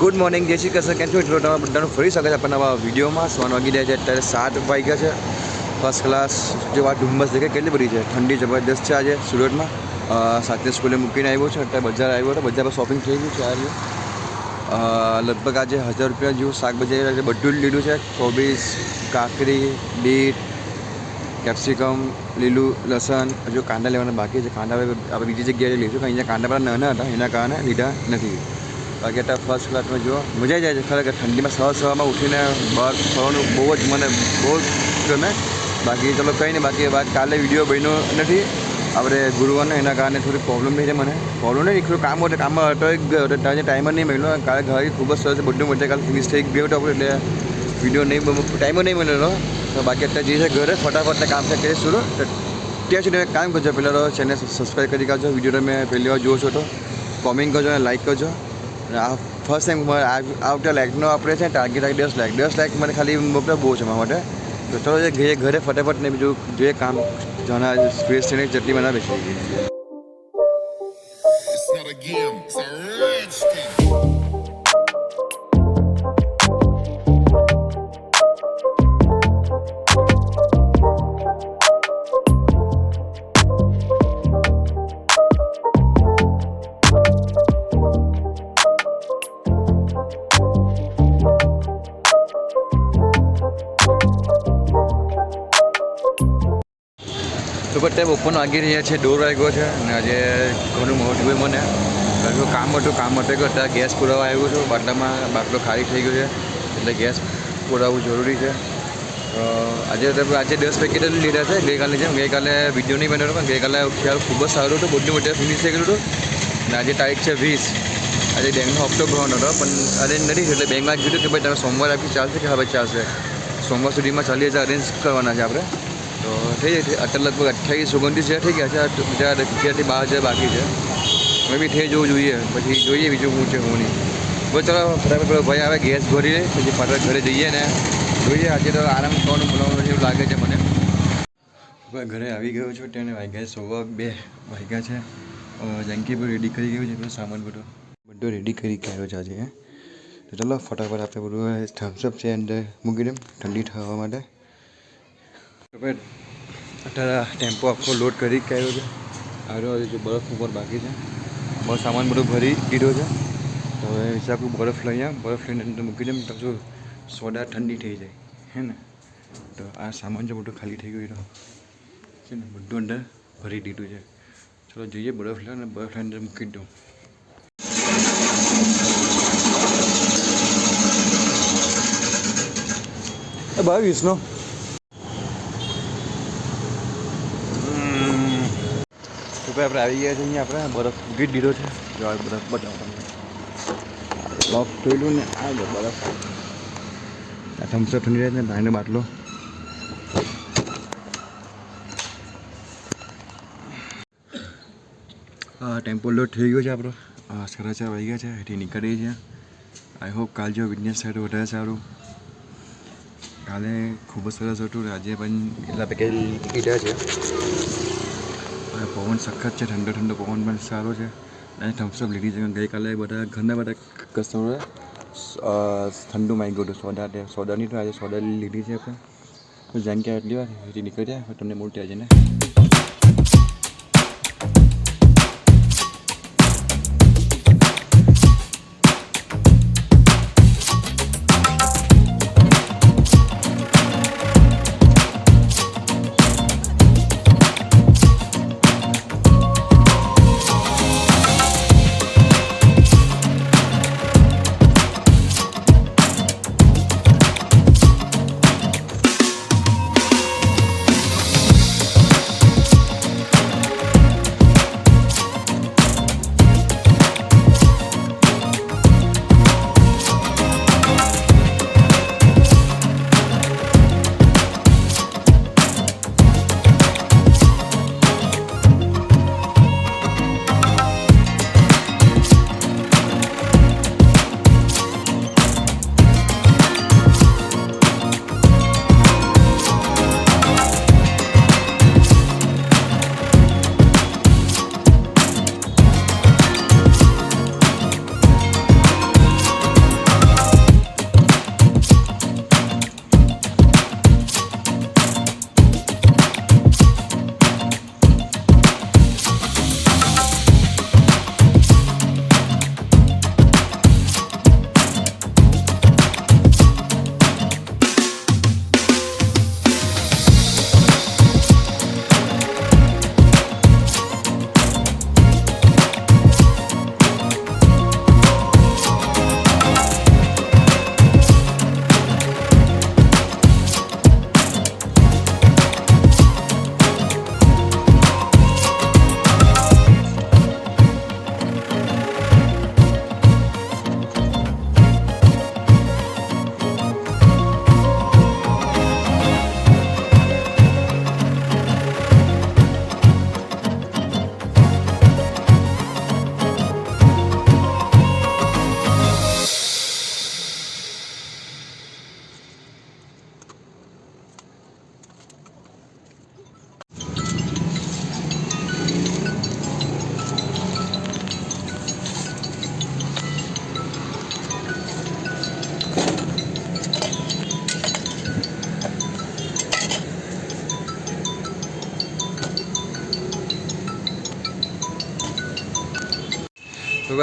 Good morning, જય શ્રી કૃષ્ણ. કેમ છો મિત્રો? તમે બધાનું ફરી શકે છે આપણને નવા વિડીયોમાં. 7 વાગી રહ્યા છે, અત્યારે 7 વાગ્યા છે. ફર્સ્ટ ક્લાસ જો આ ડુમ્બસ દેખાય કેટલી બધી છે. ઠંડી જબરદસ્ત છે આજે સુરતમાં. સાથે સ્કૂલે મૂકીને આવ્યો છે, અત્યારે બજાર આવ્યો હતો. બજાર પર શોપિંગ થઈ ગયું છે આજે. લગભગ આજે 1000 રૂપિયા જેવું શાકભાજી બધું જ લીધું છે. કોબીજ, કાકડી, બીટ, કેપ્સિકમ, લીલું લસણ. હજુ કાંદા લેવાના બાકી છે. કાંદા આપણે બીજી જગ્યાએ લઈશું, કારણ અહીંયા કાંદા બધા નાના હતા, એના કારણે લીધા નથી. બાકી અત્યારે ફર્સ્ટ ક્લાસમાં જુઓ, મજા આવી જાય છે ખરેખર. ઠંડીમાં સવારમાં ઉઠીને બહાર ફરવાનું બહુ જ ગમે. બાકી ચલો કંઈ નહીં. બાકી કાલે વિડીયો બન્યો નથી આપણે ગુરુવારને, એના કારણે થોડી પ્રોબ્લેમ થઈ છે મને. પ્રોબ્લેમ નહીં, થોડું કામમાં અટકી ગયો હતો, ત્યાં ટાઈમ જ નહીં મળ્યો. કાલે ઘરે ખૂબ જ સરસ બધું મજા કાલે ફિનિશ થઈ ગયો હતો એટલે વિડીયો ટાઈમ નહીં મળેલો. તો બાકી અત્યારે જે છે ઘરે ફટાફટ કામ કરીશું. તો ત્યાં સુધી કામ કરજો. પહેલાં તો ચેનલ સબસ્ક્રાઈબ કરી કાઢજો. વિડીયો તમે પહેલી વાર જુઓ છો તો કોમેન્ટ કરજો અને લાઈક કરજો. અને આ ફર્સ્ટ ટાઈમ આ વખતે લાઈકનો આપણે છે ટાર્ગેટ 10 લાઈક મને ખાલી મોકલો બહુ છે મારા માટે. તો ચલો ઘરે ફટાફટ ને બીજું જે કામ જણા સ્પેસ થઈને ચટણી બનાવે છે. તો ટાઈમ ઓપન વાગી રહ્યા છે, ડોર વાગ્યો છે અને આજે ઘણું મોટું મને કામ હતું અત્યારે ગેસ પુરાવા આવ્યું છું. બાટલો ખાલી થઈ ગયો છે એટલે ગેસ પુરાવવું જરૂરી છે. આજે 10 પેકેટ લીધા છે ગઈકાલે વિડીયો નહીં બન્યો પણ ગઈકાલે ખ્યાલ ખૂબ જ સારું હતું. બધું મોટે ફિનિશ થઈ ગયું હતું. અને આજે તારીખ છે 20. આજે બેંકનો હપ્તો ભરવાનો હતો પણ અરેન્જ નથી, એટલે બેંકમાં કીધું કે ભાઈ તમે સોમવારે આપી ચાલશે કે હવે ચાલશે. સોમવાર સુધીમાં 40,000 અરેન્જ કરવાના છે આપણે. તો થઈ જાય. અત્યારે લગભગ 28-29 થઈ ગયા છે. બીજા 11,000 બાકી છે. હવે બી થઈ જવું જોઈએ, પછી જોઈએ બીજું શું છે હું નહીં. બસ ચાલો ફટાફટ ભાઈ આવે ગેસ ભરી લે, પછી ફટાફટ ઘરે જઈએ ને જોઈએ. આજે તો આરામ કરવાનું બોલાવવાનું એવું લાગે છે મને. ઘરે આવી ગયો છું, તેને વાગ્યા 2:15 વાગ્યા છે. જંકી બધું રેડી કરી ગયું છે, બધું સામાન બધું રેડી કરી આવ્યો છે આજે. તો ચાલો ફટાફટ આપણે બધું થમ્સઅપ છે અંદર મૂકી દઉં ઠંડી થવા માટે. અત્યારે ટેમ્પો આખો લોડ કરી આવ્યો છે. આવ્યો જો બરફ ઉપર બાકી છે, બહુ સામાન બધું ભરી દીધો છે. તો હવે હિસાબ બરફ લઈને અંદર મૂકી દઉં તો શું સોડા ઠંડી થઈ જાય હે ને. તો આ સામાન જો બધું ખાલી થઈ ગયું છે ને, બધું અંદર ભરી દીધું છે. ચલો જોઈએ બરફ લઈને અંદર મૂકી દઉં. ભાઈ 20નો આપણે આવી ગયા છે. અહીંયા આપણે બરફ મૂકી દીધો છે. જો બરફ બતાવો તમને, લોક થયેલું ને આ જો બરફ. આ થમ્સઅપ ઠંડી રહે છે ને પાણીનો બાટલો. ટેમ્પો લોડ થઈ ગયો છે આપણો. સાડા 4 વાગ્યા છે, એથી નીકળી છે. આઈ હોપ કાલ જો બિઝનેસ થાય તો વધારે સારું. કાલે ખૂબ જ સરસ હતું, આજે પણ એટલા પેકેજ લીધા છે. પવન સખત છે, ઠંડો પવન પણ સારો છે. અને થમ્સઅપ લીધી છે. ગઈકાલે ઘરના બધા કસ્ટમરે ઠંડુ માંગ્યું હતું, સોડાની. તો આજે સોડા લીધી છે આપણે. તો જેમ કે એટલી વાર એથી નીકળ્યા તમને મોટી આજે ને.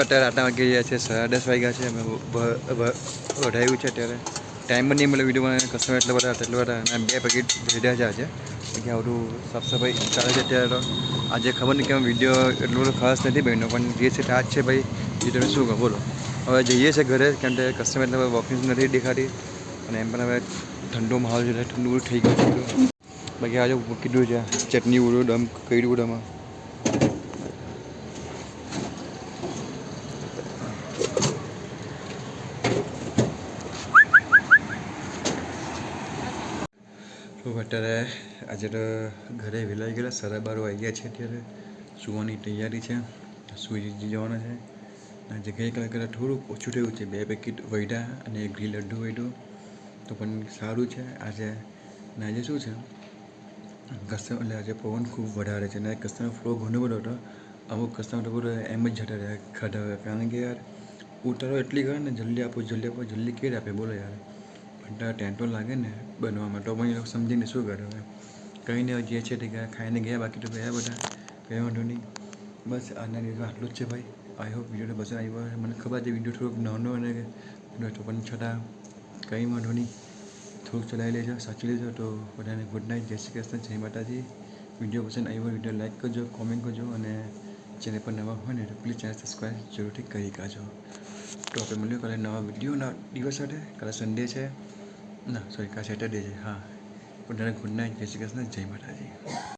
અત્યારે આટલા વાગી ગયા છે, 10:30 વાગ્યા છે. અમે વઢાવ્યું છે અત્યારે. ટાઈમ પણ નહીં મળે વિડીયો બનાવીને, કસ્ટમર એટલા બધા અને 2 પેકેટ ભેટ્યા છે આજે. કે આવડું સાફ સફાઈ ચાલે છે અત્યારે. તો આજે ખબર નહીં કે વિડીયો એટલો બધો ખાસ નથી બન્યો, પણ જે છે આ જ છે ભાઈ. એ તમે શું કહો બોલો. હવે જઈએ છીએ ઘરે, કેમ કે કસ્ટમર એટલે વોકિંગ નથી દેખાતી અને એમ પણ હવે ઠંડો માહોલ છે, ઠંડુ થઈ ગયું છે. બાકી આજે કીધું છે ચટણી ઉડું દમ કર્યું ઉડામાં. અત્યારે આજે તો ઘરે વહેલા આવી ગયેલા, 12:30 વાગ્યા છે. અત્યારે સુવાની તૈયારી છે, સુઈ જવાના છે. આજે ગઈકાલે કરતાં થોડુંક ઓછું થયું છે, 2 પેકેટ વૈડા અને 1 ઘી લડ્ડુ વૈડું તો પણ સારું છે આજે. ને આજે શું છે કસ્ટમર એટલે આજે પવન ખૂબ વધારે છે ને કસ્ટમર ફ્લો ઘણો બધો હતો. અમુક કસ્ટમર તો બધું એમ જ જતા રહ્યા ખાધા હોય, કારણ કે યાર ઉતારો એટલી કરે ને જલ્દી આપો જલ્દી કેટ આપે બોલો યાર. પણ ટેન્ટો લાગે ને બનવામાં તો પણ એ લોકો સમજીને શું કરે હવે. કંઈ નહીં, જે છે તે ખાઈને ગયા, બાકી તો ગયા બધા, કંઈ વાંધો નહીં. બસ આજના દિવસ આટલું જ છે ભાઈ. આઈ હોપ વિડીયો પસંદ આવ્યો. મને ખબર છે વિડીયો થોડોક નાનો અને તો પણ છતાં કંઈ વાંધો નહીં, થોડુંક ચલાવી લેજો, સાચી લેજો. તો બધાને ગુડ નાઇટ, જય શ્રી કૃષ્ણ, જય માતાજી. વિડીયો પસંદ આવ્યો વિડીયો લાઈક કરજો, કોમેન્ટ કરજો અને ચેનલ પર નવા હોય ને તો પ્લીઝ ચેનલ સબસ્ક્રાઈબ જરૂરથી કરી કાઢજો. તો આપણે મળ્યું કાલે નવા વિડીયોના દિવસ સાથે. કાલે સન્ડે છે, ના સોરી કાલે સેટરડે છે. હા, બધાને ગુડ નાઇટ, જય શ્રી કૃષ્ણ, જય માતાજી.